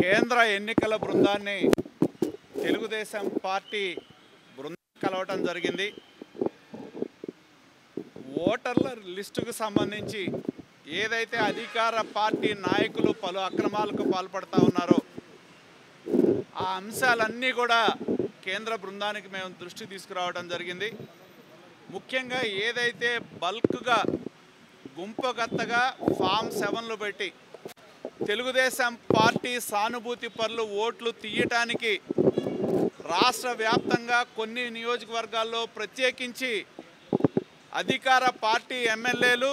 కేంద్ర ఎన్నికల బృందాన్ని తెలుగుదేశం పార్టీ బృందం కలవటం జరిగింది. ఓటర్ల లిస్టుకు సంబంధించి ఏదైతే అధికార పార్టీ నాయకులు పలు అక్రమాలకు పాల్పడుతూ ఉన్నారో ఆ అంశాలన్నీ కూడా కేంద్ర బృందానికి మేము దృష్టి తీసుకురావడం జరిగింది. ముఖ్యంగా ఏదైతే బల్క్గా గుంపుగత్తగా ఫామ్ 7లు పెట్టి తెలుగుదేశం పార్టీ సానుభూతి పరులు ఓట్లు తీయటానికి రాష్ట్ర వ్యాప్తంగా కొన్ని నియోజకవర్గాల్లో ప్రత్యేకించి అధికార పార్టీ ఎమ్మెల్యేలు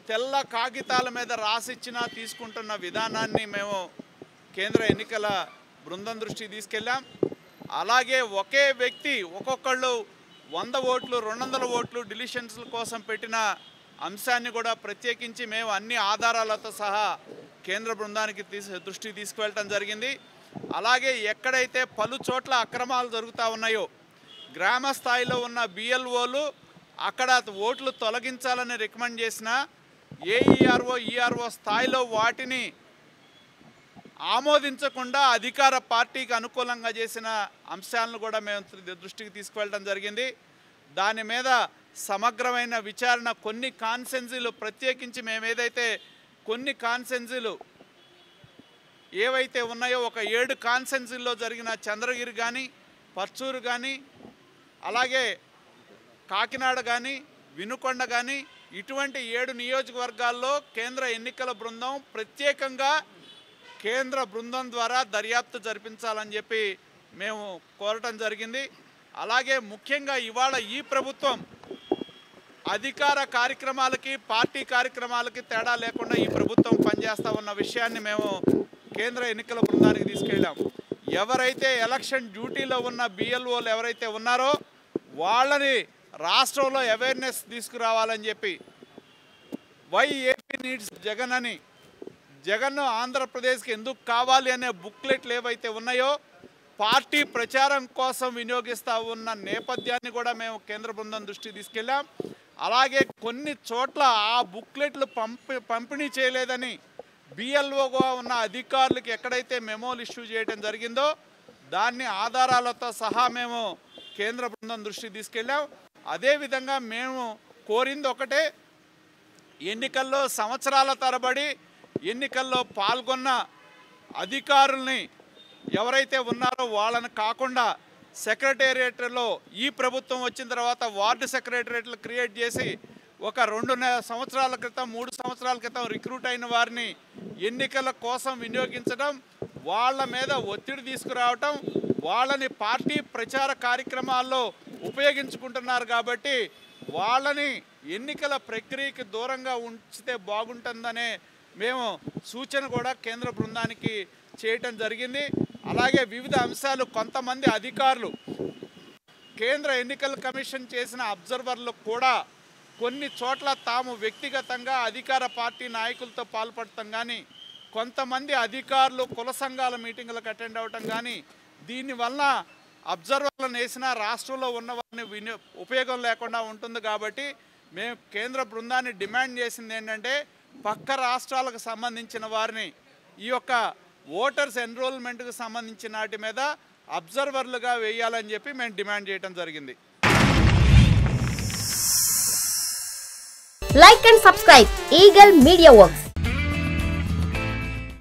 తెల్ల కాగితాల మీద రాసిచ్చినా తీసుకుంటున్న విధానాన్ని మేము కేంద్ర ఎన్నికల బృందం దృష్టికి తీసుకెళ్ళాం. అలాగే ఒకే వ్యక్తి ఒక్కొక్కళ్ళు 100 ఓట్లు 200 ఓట్లు డిలిషన్స్ల కోసం పెట్టిన అంశాన్ని కూడా ప్రత్యేకించి మేము అన్ని ఆధారాలతో సహా కేంద్ర బృందానికి దృష్టికి తీసుకువెళ్ళటం జరిగింది. అలాగే ఎక్కడైతే పలు చోట్ల అక్రమాలు జరుగుతూ ఉన్నాయో గ్రామ స్థాయిలో ఉన్న బిఎల్ఓలు అక్కడ ఓట్లు తొలగించాలని రికమెండ్ చేసిన ఏఈఆర్ఓ ఈఆర్ఓ స్థాయిలో వాటిని ఆమోదించకుండా అధికార పార్టీకి అనుకూలంగా చేసిన అంశాలను కూడా మేము దృష్టికి తీసుకువెళ్ళడం జరిగింది. దాని మీద సమగ్రమైన విచారణ కొన్ని కాన్సెన్సీలు ప్రత్యేకించి మేము ఏదైతే కొన్ని కాన్సెన్సీలు ఏవైతే ఉన్నాయో ఒక 7 కాన్సెన్సీల్లో జరిగిన చంద్రగిరి కానీ పర్చూరు కానీ అలాగే కాకినాడ కానీ వినుకొండ కానీ ఇటువంటి 7 నియోజకవర్గాల్లో కేంద్ర ఎన్నికల బృందం ప్రత్యేకంగా కేంద్ర బృందం ద్వారా దర్యాప్తు జరిపించాలని చెప్పి మేము కోరటం జరిగింది. అలాగే ముఖ్యంగా ఇవాళ ఈ ప్రభుత్వం అధికార కార్యక్రమాలకి పార్టీ కార్యక్రమాలకి తేడా లేకుండా ఈ ప్రభుత్వం పనిచేస్తూ ఉన్న విషయాన్ని మేము కేంద్ర ఎన్నికల బృందానికి తీసుకెళ్ళాం. ఎవరైతే ఎలక్షన్ డ్యూటీలో ఉన్న బిఎల్ఓలు ఎవరైతే ఉన్నారో వాళ్ళని రాష్ట్రంలో అవేర్నెస్ తీసుకురావాలని చెప్పి వై ఏపీ నీడ్స్ జగన్ అని జగన్ ఆంధ్రప్రదేశ్కి ఎందుకు కావాలి అనే బుక్లెట్లు ఏవైతే ఉన్నాయో పార్టీ ప్రచారం కోసం వినియోగిస్తూ ఉన్న నేపథ్యాన్ని కూడా మేము కేంద్ర బృందం దృష్టికి తీసుకెళ్ళాం. అలాగే కొన్ని చోట్ల ఆ బుక్లెట్లు పంపిణీ చేయలేదని బిఎల్ఓగా ఉన్న అధికారులకు ఎక్కడైతే మెమోలు ఇష్యూ చేయడం జరిగిందో దాన్ని ఆధారాలతో సహా మేము కేంద్ర బృందం దృష్టికి తీసుకెళ్ళాం. అదేవిధంగా మేము కోరింది ఒకటే, ఎన్నికల్లో సంవత్సరాల తరబడి ఎన్నికల్లో పాల్గొన్న అధికారుల్ని ఎవరైతే ఉన్నారో వాళ్ళని కాకుండా సెక్రటేరియట్లో ఈ ప్రభుత్వం వచ్చిన తర్వాత వార్డు సెక్రటేరియట్లు క్రియేట్ చేసి ఒక 2 సంవత్సరాల క్రితం 3 సంవత్సరాల క్రితం రిక్రూట్ అయిన వారిని ఎన్నికల కోసం వినియోగించడం, వాళ్ళ మీద ఒత్తిడి తీసుకురావటం, వాళ్ళని పార్టీ ప్రచార కార్యక్రమాల్లో ఉపయోగించుకుంటున్నారు. కాబట్టి వాళ్ళని ఎన్నికల ప్రక్రియకి దూరంగా ఉంచితే బాగుంటుందనే మేము సూచన కూడా కేంద్ర బృందానికి చేయటం జరిగింది. అలాగే వివిధ అంశాలు కొంతమంది అధికారులు కేంద్ర ఎన్నికల కమిషన్ చేసిన అబ్జర్వర్లు కూడా కొన్ని చోట్ల తాము వ్యక్తిగతంగా అధికార పార్టీ నాయకులతో పాల్పడటం కానీ కొంతమంది అధికారులు కుల సంఘాల మీటింగులకు అటెండ్ అవ్వటం కానీ దీనివల్ల అబ్జర్వర్లను వేసిన రాష్ట్రంలో ఉన్న వారిని ఉపయోగం లేకుండా ఉంటుంది. కాబట్టి మేము కేంద్ర బృందాన్ని డిమాండ్ చేసింది ఏంటంటే పక్క రాష్ట్రాలకు సంబంధించిన వారిని ఈ యొక్క ఓటర్స్ ఎన్రోల్మెంట్కి సంబంధించిన వాటి మీద అబ్జర్వర్లుగా వేయాలని చెప్పి మేము డిమాండ్ చేయడం జరిగింది. Like and subscribe Eagle Media Works.